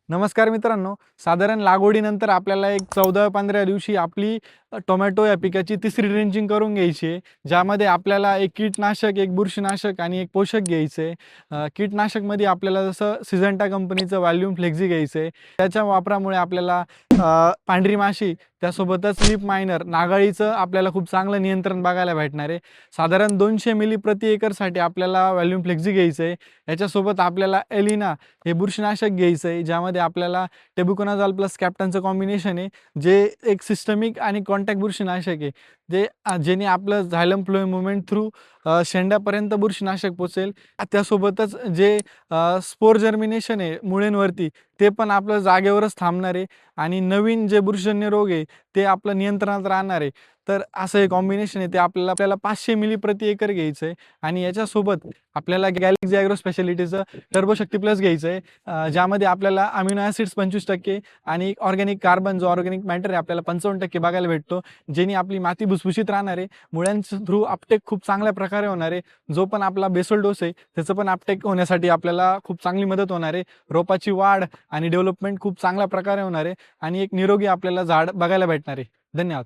नमस्कार मित्रांनो, साधारण लागवडीनंतर आपल्याला एक 14-15 दिवशी आपली टोमॅटो या पिकाची तिसरी ड्रेंचिंग करून घ्यायची आहे. ज्यामध्ये आपल्याला एक कीटनाशक, एक बुरशीनाशक आणि एक पोषक घ्यायचं आहे. कीटनाशकमध्ये आपल्याला जसं सिजंटा कंपनीचं वॉल्यूम फ्लेक्झी घ्यायचं आहे. त्याच्या वापरामुळे आपल्याला पांढरी माशी, त्यासोबतच लीफ मायनर, नागाळीचं आपल्याला खूप चांगलं नियंत्रण बघायला भेटणार आहे. साधारण 200 मिली प्रति एकरसाठी आपल्याला वॉल्यूम फ्लेक्झी घ्यायचं आहे. याच्यासोबत आपल्याला एलिना हे बुरशीनाशक घ्यायचं आहे, ज्यामध्ये आपल्याला टेबुकोनाझोल प्लस कॅप्टनचं कॉम्बिनेशन आहे, जे एक सिस्टमिक आणि कॉन्टॅक्ट बुरशीनाशक आहे, जेणे आपलं झायलम फ्लोएम मुवमेंट थ्रू शेंड्यापर्यंत बुरशीनाशक पोचेल. त्यासोबतच जे स्पोर जर्मिनेशन आहे मुळेंवरती, ते पण आपलं जागेवरच थांबणार आहे आणि नवीन जे बुरशीजन्य रोग आहे ते आपलं नियंत्रणात राहणार आहे. तर असं हे कॉम्बिनेशन आहे, ते आपल्याला 500 मिली प्रति एकर घ्यायचं आहे. आणि याच्यासोबत आपल्याला गॅलेक्सी ॲग्रो स्पेशालिटीचं टर्बोशक्ती प्लस घ्यायचं आहे, ज्यामध्ये आपल्याला अमिनो ॲसिड्स 25% आणि ऑर्गॅनिक कार्बन, जो ऑर्गॅनिक मॅटर आहे, आपल्याला 55% बघायला भेटतो, जेणे आपली माती भुसभुशीत राहणार आहे. मुळ्यांच्या थ्रू अपटेक खूप चांगल्या प्रकारे होणार आहे. जो पण आपला बेसल डोस आहे त्याचं पण अपटेक होण्यासाठी आपल्याला खूप चांगली मदत होणार आहे. रोपाची वाढ आणि डेव्हलपमेंट खूप चांगल्या प्रकारे होणार आहे आणि एक निरोगी आपल्याला झाड बघायला भेटणार आहे. धन्यवाद.